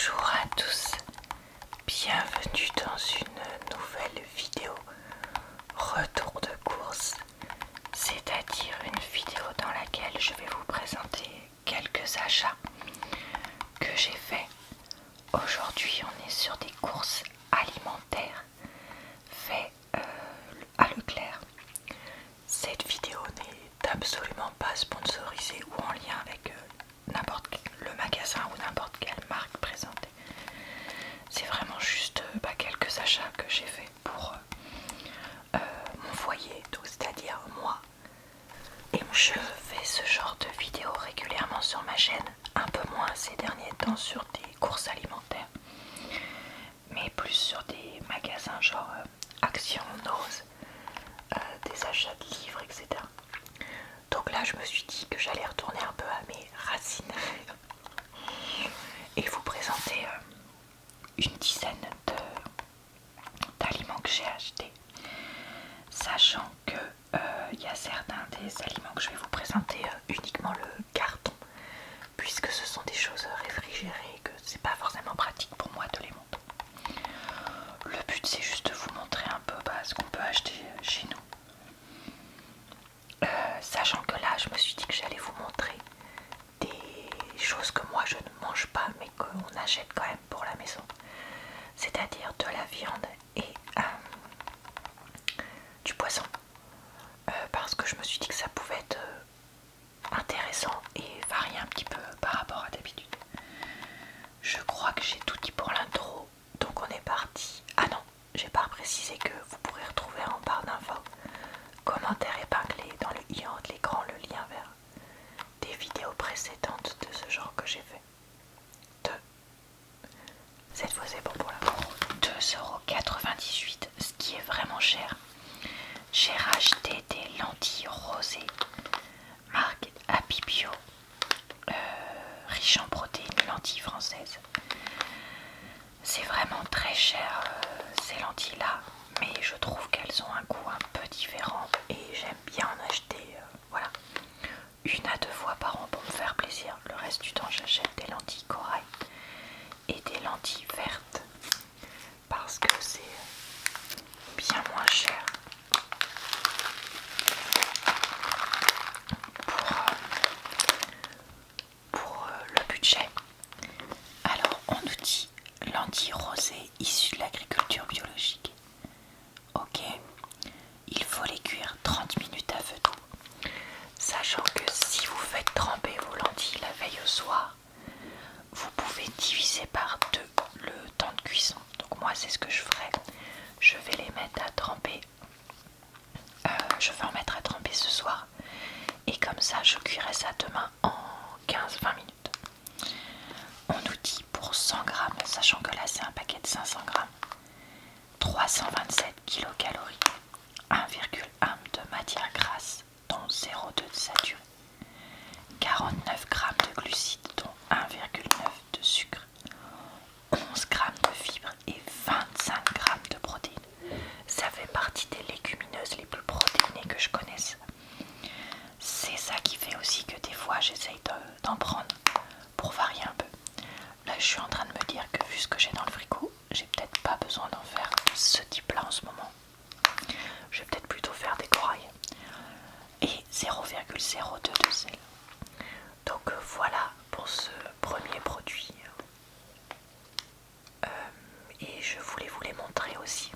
Bonjour à tous, bienvenue dans une nouvelle vidéo retour de course, c'est-à-dire une vidéo dans laquelle je vais vous présenter quelques achats que j'ai faits. Aujourd'hui on est sur des courses alimentaires faites à Leclerc. Cette vidéo n'est absolument pas sponsorisée ou en lien avec n'importe le magasin ou n'importe quelle marque présentée. C'est vraiment juste quelques achats que j'ai fait pour mon foyer, donc c'est-à-dire moi. Et je fais ce genre de vidéos régulièrement sur ma chaîne, un peu moins ces derniers temps sur des courses alimentaires, mais plus sur des magasins genre Action, Nose, des achats de livres, etc. Donc là je me suis dit que j'allais retourner un peu à mes racines et vous présenter une dizaine d'aliments que j'ai achetés, sachant que il y a certains des aliments que je vais vous présenter uniquement le carton, puisque ce sont des choses réfrigérées et que c'est pas forcément pratique pour moi de les monter. Le but c'est juste de vous montrer un peu ce qu'on peut acheter chez nous. Sachant que là je me suis dit que j'allais vous montrer des choses que moi je ne mange pas mais qu'on achète quand même pour la maison, c'est-à-dire de la viande et du poisson, parce que je me suis dit que ça pouvait être intéressant et varier un petit peu par rapport à d'habitude. Je crois que j'ai tout dit pour l'intro, donc on est parti. Ah non, j'ai pas précisé que vous pourrez retrouver en barre d'infos, commentaire épinglé dans le i en haut de l'écran, le lien vers des vidéos précédentes de ce genre que j'ai fait. Cette fois c'est bon pour la pour 2,98 €, ce qui est vraiment cher. J'ai racheté des lentilles rosées marque Happy Bio, riches en protéines, lentilles françaises. C'est vraiment très cher ces lentilles là, mais je trouve qu'elles ont un goût un peu différent et j'aime bien en acheter voilà, 1 à 2 fois par an pour me faire plaisir. Le reste du temps j'achète des lentilles corail et des lentilles vertes parce que c'est bien moins cher pour le budget. Alors on nous dit lentilles rosées issues de l'agriculture biologique. Ok, il faut les cuire 30 minutes à feu doux. Sachant que si vous faites tremper vos lentilles la veille au soir, vous pouvez diviser par 2 le temps de cuisson. Donc moi c'est ce que je ferai. Je vais les mettre à tremper. Je vais en mettre à tremper ce soir. Et comme ça je cuirai ça demain en 15-20 minutes. On nous dit pour 100 grammes, sachant que là c'est un paquet de 500 grammes, 327 kilocalories, 1,1 de matière grasse, dont 0,2 de saturé, 49 grammes de glucides, dont 1,9 de sucre, 11 grammes de fibres et 25 grammes de protéines. Ça fait partie des légumineuses les plus protéinées que je connaisse. C'est ça qui fait aussi que des fois j'essaye d'en prendre pour varier un peu. Là je suis en train de me dire que vu ce que j'ai dans le frigo, j'ai peut-être pas besoin d'en faire ce type là en ce moment. Je vais peut-être plutôt faire des corails. Et 0,02 de sel. Donc voilà pour ce premier produit. Et je voulais vous les montrer aussi.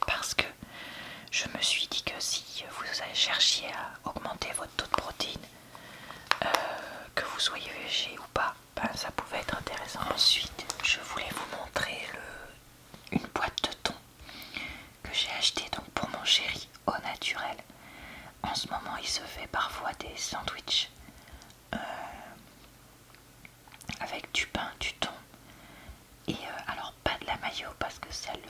Parce que je me suis dit que si vous cherchiez à augmenter votre taux de protéines, que vous soyez végé ou pas, ça pouvait être intéressant. Ensuite, je voulais vous montrer une boîte de thon que j'ai acheté donc pour mon chéri au naturel. En ce moment, il se fait parfois des sandwichs avec du pain, du thon et alors pas de la mayo parce que ça lui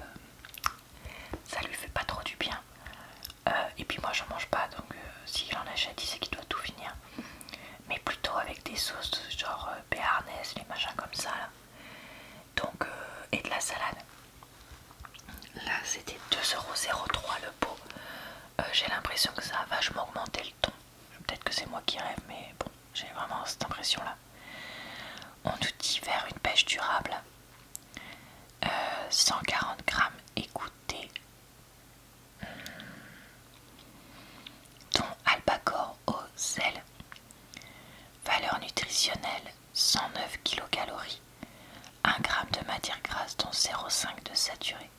fait pas trop du bien. Et puis moi j'en mange pas, donc s'il en achète, il sait qu'il doit tout finir. Mais plutôt avec des sauces genre béarnaise, les machins comme ça là. Donc et de la salade. Là c'était 2,03 € le pot. J'ai l'impression que ça a vachement augmenté le thon. Peut-être que c'est moi qui rêve, mais bon, j'ai vraiment cette impression là. On nous dit vers une pêche durable 39 kilocalories, 1 g de matière grasse dont 0,5 de saturé,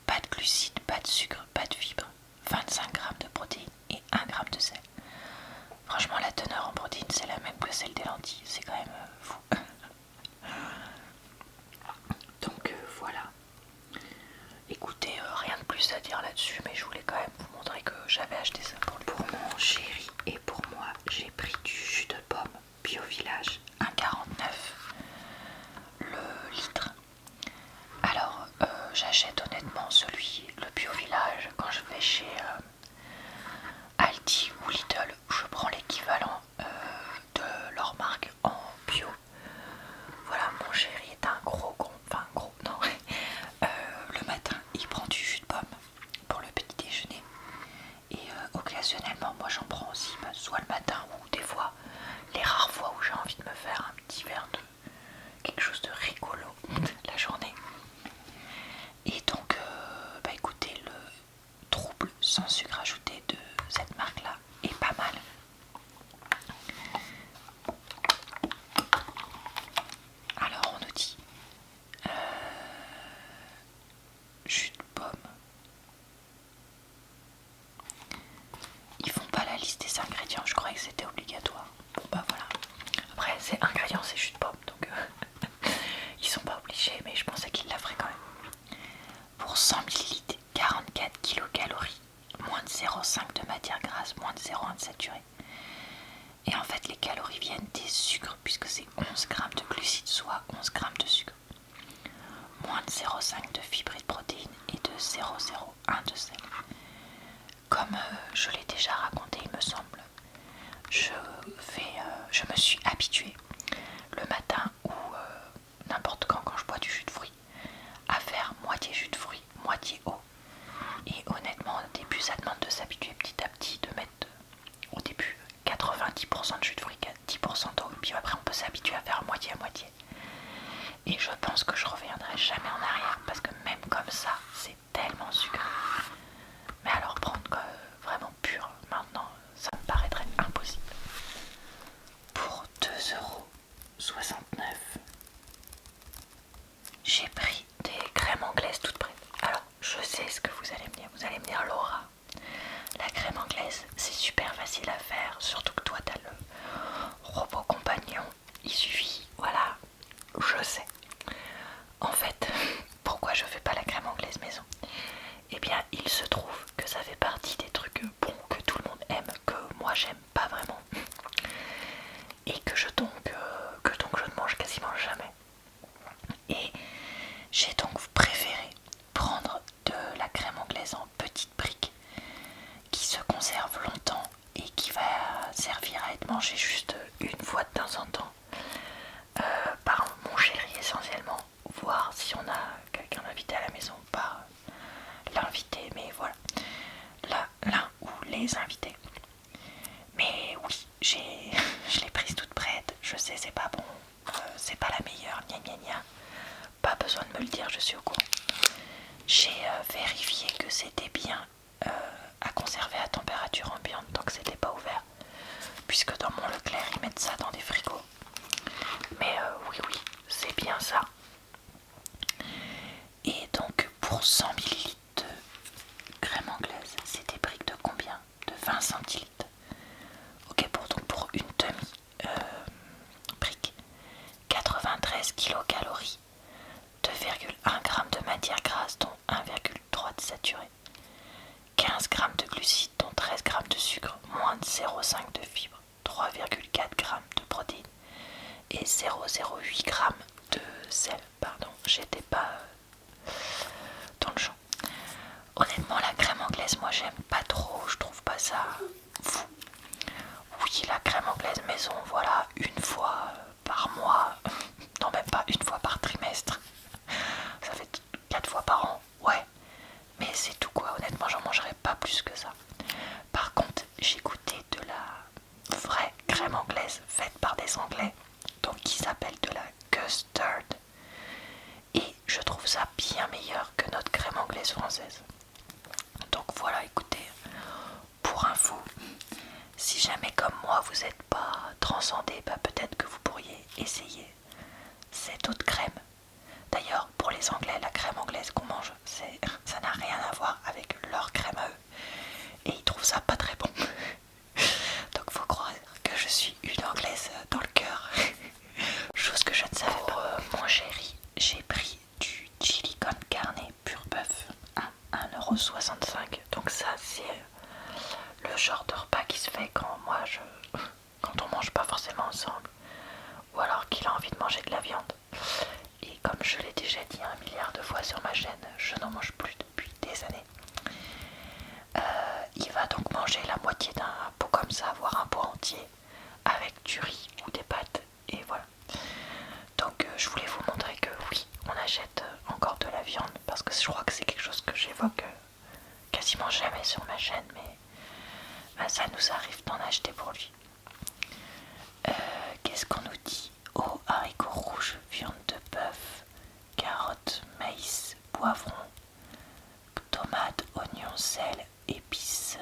pas de glucides, pas de sucre, pas de fibres, 25 g de protéines et 1 g de sel. Franchement, la teneur en protéines, c'est la même que celle des lentilles, c'est quand même fou. Donc voilà. Écoutez, rien de plus à dire là-dessus, mais je voulais quand même vous montrer que j'avais acheté ça pour mon chéri et pour moi. J'ai pris du jus de pomme Bio Village, 1,49 le litre. Alors, j'achète honnêtement le Bio Village quand je vais chez Aldi ou Lidl. Je prends l'équivalent de leur marque en bio. Voilà, mon chéri est un gros con, enfin gros, non. Le matin, il prend du jus de pomme pour le petit déjeuner. Et occasionnellement, moi j'en prends aussi, soit le matin ou des fois, les rares fois où j'ai envie de me faire un petit verre de quelque chose de rigolo la journée. Et donc, écoutez, le trouble sans sucre ajouté de cette marque-là est pas mal. Alors on nous dit jus de pomme. Ils font pas la liste des ingrédients, je croyais que c'était obligatoire. Bon bah voilà. Après c'est ingrédients, c'est jus de pomme, donc ils sont pas obligés, mais je pensais qu'ils la feraient quand même. Pour 100 ml, 44 kilocalories, moins de 0,5 de matière grasse, moins de 0,1 de saturé. Et en fait les calories viennent des sucres puisque c'est 11 g de glucides, soit 11 g de sucre. Moins de 0,5 de fibres et de protéines et de 0,01 de sel. Comme je l'ai déjà raconté, il me semble, je me suis habituée le matin ou n'importe quand je bois du jus de fruits à faire moitié jus de fruits, moitié eau. Et honnêtement, au début, ça demande de s'habituer petit à petit, de mettre au début 90% de jus de fruits, 10% d'eau, et puis après on peut s'habituer à faire moitié à moitié. Et je pense que je reviendrai jamais en arrière parce que même comme ça, c'est tellement sucré. Mais alors prendre vraiment pur maintenant, ça me paraîtrait impossible. Pour 2,69 €, j'ai pris des crèmes anglaises toutes prêtes. Alors, je sais ce que vous allez me dire. Vous allez me dire, Laura, la crème anglaise, c'est super facile à faire. Surtout que toi, t'as le robot compagnon. Il suffit, voilà, je sais. En fait, pourquoi je fais pas la crème anglaise maison? Eh bien, il se trouve que ça fait partie des trucs bons que tout le monde aime, que moi j'aime pas vraiment. Et que donc je ne mange quasiment jamais. Et j'ai donc préféré prendre de la crème anglaise en petites briques qui se conserve longtemps et qui va servir à être mangée juste une fois de temps en temps par mon chéri essentiellement, voir si on a quelqu'un d'invité à la maison, pas l'invité, mais voilà, l'un ou les invités. Mais oui, je l'ai prise toute prête, je sais c'est pas bon, c'est pas la meilleure, gna gna gna, pas besoin de me le dire, je suis au courant. J'ai vérifié que c'était bien à conserver à température ambiante tant que c'était pas ouvert, puisque dans mon Leclerc ils mettent ça dans des frigos. Mais oui, c'est bien ça. Et donc pour 100 ml de crème anglaise, c'est des briques de combien? De 20 centilitres. Ok, pour une demi-brique, 93 kilocalories, 2,1 g de matière grasse dont 1,3 de saturé, 15 g de glucides dont 13 g de sucre, moins de 0,5 de fibres, 3,4 g de protéines et 0,08 g de sel. Pardon, j'étais pas dans le champ. Honnêtement, la crème anglaise, moi j'aime pas trop, je trouve pas ça fou. Oui, la crème anglaise maison, voilà, une fois par mois, non même pas une fois par trimestre, ça fait 4 fois par an, ouais, mais c'est tout quoi, honnêtement j'en mangerai pas plus que ça. Par contre, j'ai goûté de la vraie crème anglaise faite par des Anglais, donc qui s'appelle de la custard, et je trouve ça bien meilleur que notre crème anglaise française. Donc voilà, écoutez, pour info, si jamais comme moi vous n'êtes pas transcendé, peut-être que vous pourriez essayer cette eau de crème. D'ailleurs, pour les Anglais, la crème anglaise qu'on mange, ça n'a rien à voir avec leur crème à eux. Et ils trouvent ça pas très bon. Donc faut croire que je suis une Anglaise dans le cœur. Chose que je ne savais pas. Mon chéri, j'ai pris du chili con carne pur bœuf à 1,65 €. Donc ça, c'est le genre de repas qui se fait quand on mange pas forcément ensemble. Ou alors qu'il a envie de manger de la viande. Et comme je l'ai déjà dit 1 milliard de fois sur ma chaîne, je n'en mange plus depuis des années. Il va donc manger la moitié d'un pot comme ça, voire un pot entier, avec du riz ou des pâtes, et voilà. Donc je voulais vous montrer que oui, on achète encore de la viande, parce que je crois que c'est quelque chose que j'évoque quasiment jamais sur ma chaîne, mais ça nous arrive d'en acheter pour lui. Qu'est-ce qu'on nous dit? Oh, haricots rouges, viande de bœuf, carottes, maïs, poivrons, tomates, oignons, sel, épices.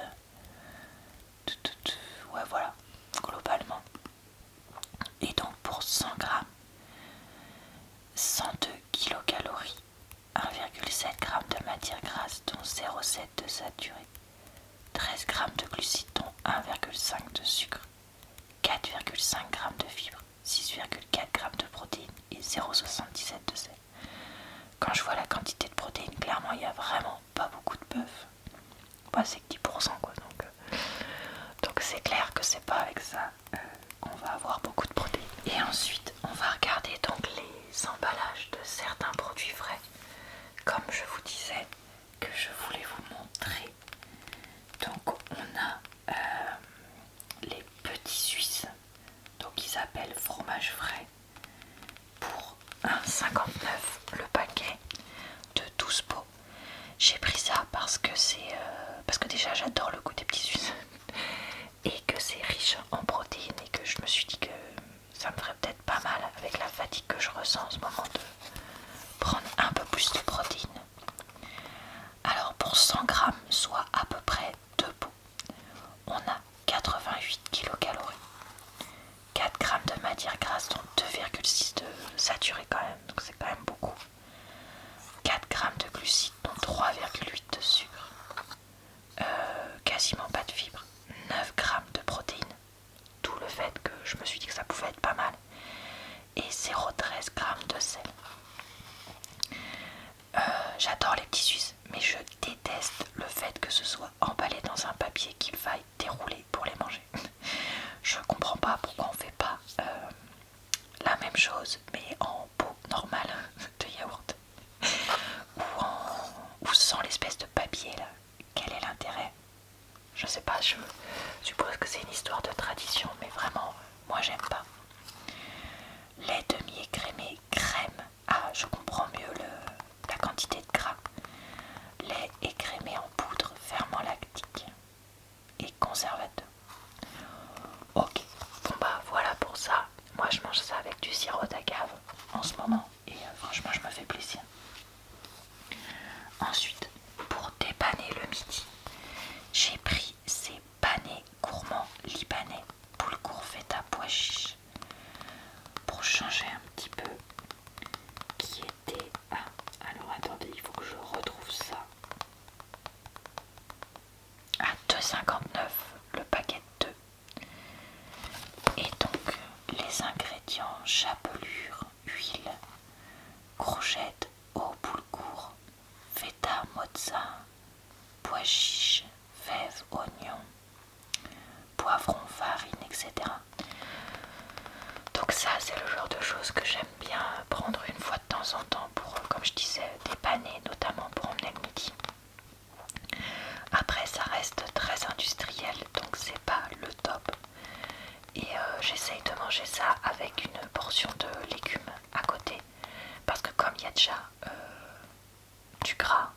Ouais, voilà, globalement. Et donc pour 100 grammes, 102 kilocalories, 1,7 g de matière grasse dont 0,7 de saturé, 13 g de glucides dont 1,5 de sucre, 4,5 g de fibres, 6,4 g de protéines et 0,77 de sel. Quand je vois la quantité de protéines, clairement il n'y a vraiment pas beaucoup de bœuf. Bah, c'est que 10% quoi, donc c'est clair que c'est pas avec ça qu'on va avoir beaucoup de protéines. Et ensuite on va regarder donc les emballages de certains produits frais, comme je vous disais que je voulais vous montrer. Donc on a les petits Suisses, donc ils s'appellent fromage frais, pour 1,59 € le paquet de 12 pots. J'ai pris ça parce que parce que déjà j'adore le goût des petits Suisses et que c'est riche en protéines, et que je me suis dit que ça me ferait peut-être pas mal avec la fatigue que je ressens en ce moment de prendre un peu plus de protéines. Alors pour 100 grammes, soit à peu près 2 pots, on a 88 kilocalories, 4 grammes de matière grasse dont 2,6 de saturé quand même, donc c'est quand même beaucoup, 4 grammes de glucides dont 3,8 de sucre, quasiment pas de fibres, 9 grammes de protéines, d'où le fait que je me suis dit que ça pouvait être pas mal, et 0,13 grammes de sel. J'adore les petits Suisses, mais je déteste le fait que ce soit emballé dans un papier qu'il faille dérouler pour les manger. Je comprends pas pourquoi on fait pas la même chose, mais en pot normal de yaourt, ou sans l'espèce de papier là. Quel est l'intérêt? Je sais pas, je suppose que c'est une histoire de tradition, mais vraiment, moi j'aime pas. Lait demi-écrémé, crème. Ah, je comprends mieux la quantité de gras. Lait écrémé en poudre, ferment lactique et conservateur. Ok, bon bah voilà pour ça. Moi je mange ça avec du sirop d'agave en ce moment, et franchement je me fais plaisir. Ensuite, pour dépanner le midi, j'ai pris ces panais gourmands libanais boulgour feta pois chiche, pour changer un petit peu, qui était alors attendez, il faut que je retrouve ça, à 2,59 € le paquet de 2. Et donc les ingrédients: chapelure, huile, courgettes, eau boulgour, feta mozza, pois chiches, fèves, oignons, poivrons, farine, etc. Donc ça, c'est le genre de choses que j'aime bien prendre une fois de temps en temps pour, comme je disais, dépanner, notamment pour emmener le midi. Après, ça reste très industriel, donc c'est pas le top. Et j'essaye de manger ça avec une portion de légumes à côté, parce que comme il y a déjà du gras,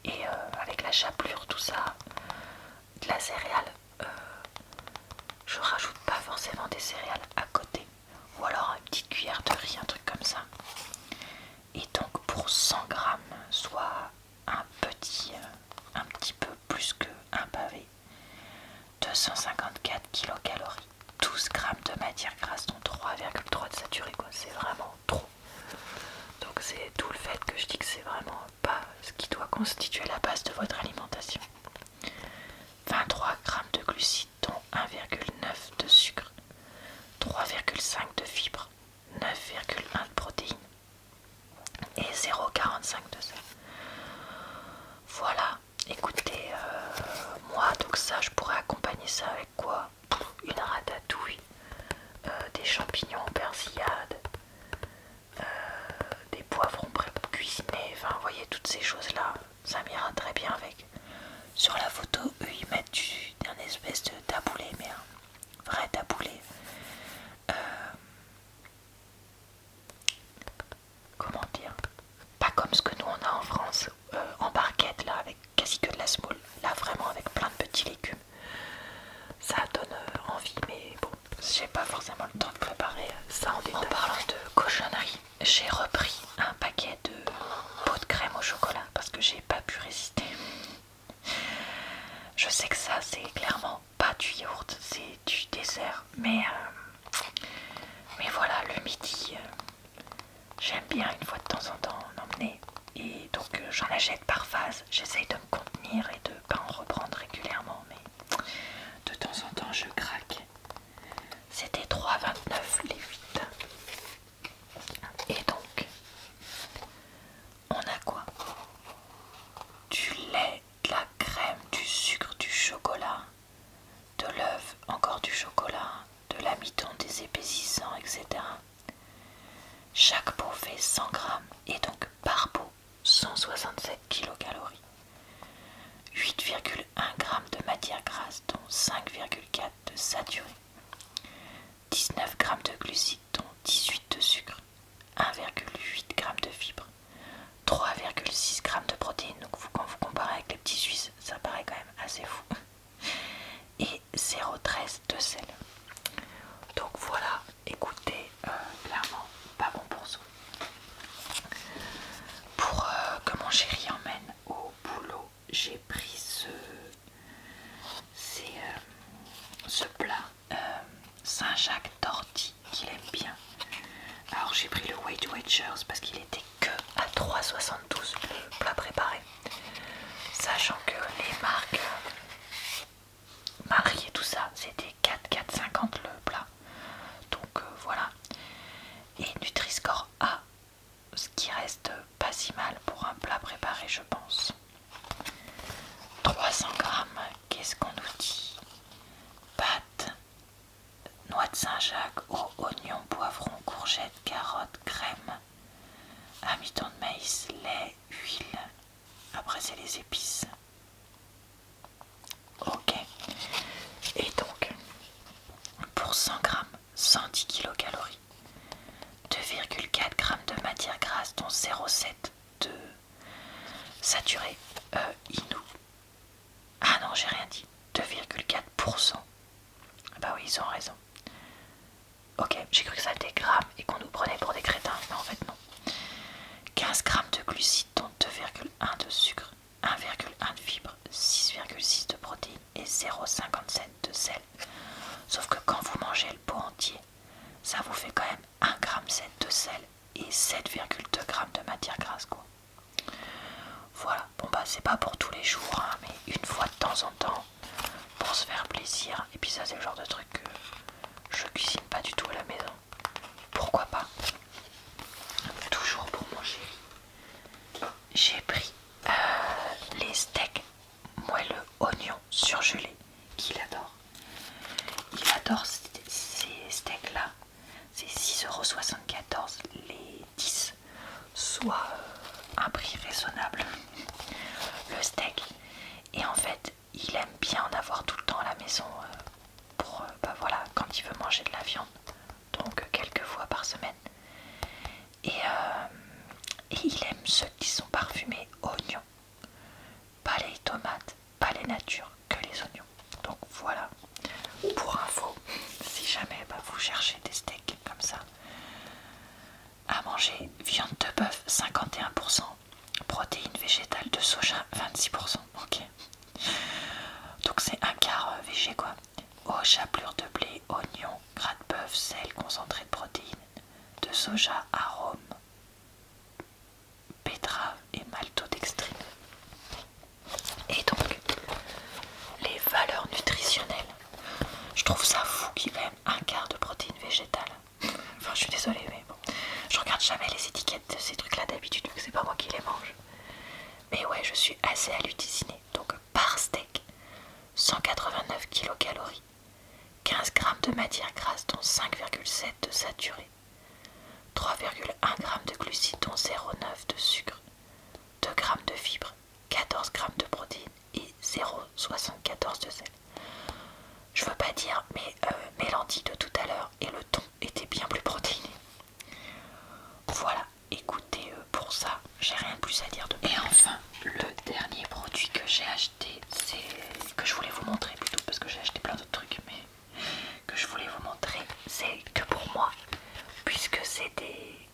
et avec la chapelure, tout ça, de la céréale, je rajoute pas forcément des céréales à côté, ou alors une petite cuillère de riz, un truc comme ça. Et donc pour 100 grammes, soit un petit peu plus qu'un pavé, 254 kilocalories, 12 grammes de matière grasse dont 3,3 de saturé, quoi. C'est vraiment trop. constituer la base de votre alimentation. 23 g de glucides dont 1,9 de sucre, 3,5 de fibres, 9,1 de protéines et 0,45 de sel. Voilà, écoutez, moi donc ça je pourrais accompagner ça avec quoi? Une ratatouille, des champignons persillades, des poivrons pré-cuisinés, enfin vous voyez toutes ces choses là, ça m'ira très bien avec. Sur la photo, eux ils mettent un espèce de taboulé, mais un vrai taboulé. Comment dire? Pas comme ce que nous on a en France, en barquette là, avec quasi que de la semoule, là vraiment avec plein de petits légumes. Ça donne envie, mais bon, j'ai pas forcément le temps de préparer ça en détail. En parlant de cochonnerie, j'ai repris un paquet de pots de crème au chocolat parce que j'ai pas pu résister. Je sais que ça c'est clairement pas du yaourt, c'est du dessert, mais voilà, le midi, j'aime bien une fois de temps en temps en emmener, et donc j'en achète par phase, j'essaye de me contenir et de pas en reprendre régulièrement, mais de temps en temps je craque. C'était 3,29 les 8. Et donc, on a quoi? Du lait, de la crème, du sucre, du chocolat, de l'œuf, encore du chocolat, de l'amidon, des épaississants, etc. Chaque pot fait 100 grammes et donc par pot 167 kilocalories. 8,1 g de matière grasse dont 5,4 de saturé. 19 g de glucides dont 18 de sucre. 1,8 g de fibres. 3,6 g de protéines, donc quand vous comparez avec les petits Suisses, ça paraît quand même assez fou. Et 0,13 de sel. Donc voilà, écoutez, clairement pas bon pour soi. Pour que mon chéri emmène au boulot, j'ai pris ce plat Saint-Jacques tortille qu'il aime bien. Alors j'ai pris le Weight Watchers parce qu'il était que à 3,72 le plat préparé, sachant que les marques Marie et tout ça c'était 4,50 le plat, donc voilà. Et Nutri-Score A, ce qui reste pas si mal pour un plat préparé, je pense. 300 grammes, qu'est-ce qu'on nous dit? Pâtes, noix de Saint-Jacques, eau, oignon, poivron, courgettes, carottes, crème, amidon de maïs, lait, huile. Après c'est les épices. Ok. Et donc, pour 100 grammes, 110 kilocalories. 2,4 g de matière grasse dont 0,7 de saturé. Inou. Ah non, j'ai rien dit. 2,4%. Bah oui, ils ont raison. Ok, j'ai cru que ça était grammes et qu'on nous prenait pour des crétins, mais en fait non. 15 g de glucides dont 2,1 de sucre, 1,1 de fibres, 6,6 de protéines et 0,57 de sel. Sauf que quand vous mangez le pot entier, ça vous fait quand même 1,7 g de sel et 7,2 g de matière grasse, quoi. Voilà, bon bah c'est pas pour tous les jours, hein, mais une fois de temps en temps, pour se faire plaisir. Et puis ça c'est le genre de truc que je cuisine pas du tout à la maison. Pourquoi pas? Toujours pour mon chéri, j'ai pris les steaks moelleux oignons surgelés qu'il adore. Il adore ces steaks là. C'est 6,74 € les 10, soit un prix raisonnable. Le steak. Et en fait, il aime bien en avoir tout le temps à la maison pour, bah voilà, quand il veut manger de la viande. Donc quelques fois par semaine. Et il aime ceux qui sont parfumés oignons. Pas les tomates, pas les natures, que les oignons. Donc voilà, pour info, si jamais bah, vous cherchez des steaks comme ça à manger, viande de bœuf 51%, protéines végétales de soja 26%, ok. Donc c'est un quart végé quoi. Eau, chapelure de blé, oignon, gras de bœuf, sel, concentré de protéines, de soja, arôme, betterave et maltodextrine. trouve ça fou qu'il y ait quand même un quart de protéines végétales. Enfin, je suis désolée, mais bon. Je regarde jamais les étiquettes de ces trucs-là d'habitude, vu que c'est pas moi qui les mange. Mais ouais, je suis assez hallucinée. Donc, par steak, 189 kilocalories, 15 grammes de matière grasse, dont 5,7 de saturé, 3,1 grammes de glucides, dont 0,9 de sucre, 2 grammes de fibres, 14 grammes de protéines et 0,74 de sel. Je veux pas dire, mais mes lentilles de tout à l'heure et le thon étaient bien plus protéinés. Voilà, écoutez, pour ça, j'ai rien de plus à dire de plus. Et enfin, le dernier produit que j'ai acheté, c'est que je voulais vous montrer plutôt, parce que j'ai acheté plein d'autres trucs, mais que je voulais vous montrer, c'est que pour moi, puisque c'est des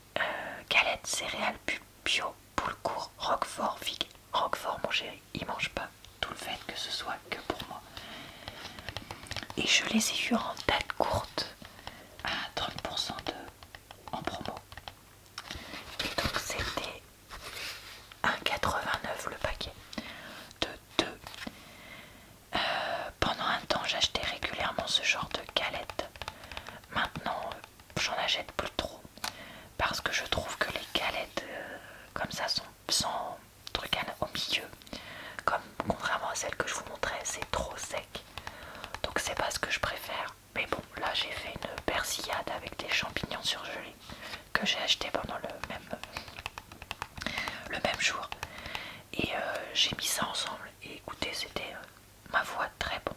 galettes céréales bio, Poulcourt, Roquefort, Figue. Roquefort, mon chéri, il mange pas tout le fait que ce soit que pour moi. Et je les ai eus en date courte à 30% en promo. Et donc c'était 1,89 le paquet de 2. Pendant un temps j'achetais régulièrement ce genre de galettes. Maintenant j'en achète plus trop. Parce que je trouve que les galettes comme ça sont sans truc au milieu. Comme contrairement à celle que je vous montrais, c'est trop sec. Donc c'est pas ce que je préfère. Mais bon, là j'ai fait une persillade avec des champignons surgelés que j'ai acheté pendant le même jour. Et j'ai mis ça ensemble. Et écoutez, c'était ma foi très bon.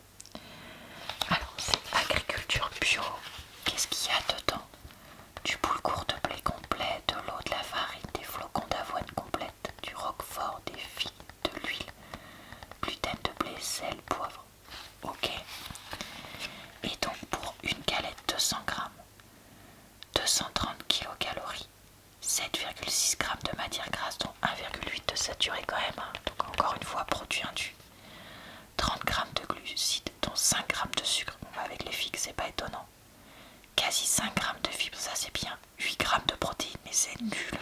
Alors c'est agriculture bio. Qu'est-ce qu'il y a dedans? Du boulgour de blé complet, de l'eau, de la farine, des flocons d'avoine complète, du roquefort, des figues, de l'huile, gluten de blé, sel, poivre. Ok. Et donc pour une galette de 100 grammes, 230 kilocalories, 7,6 grammes de matière grasse, dont 1,8 de saturé quand même, hein. Donc encore une fois produit induit. 30 grammes de glucides, dont 5 grammes de sucre. Bon, avec les figues, c'est pas étonnant. Quasi 5 grammes de fibres, ça c'est bien. 8 grammes de protéines, mais c'est nul.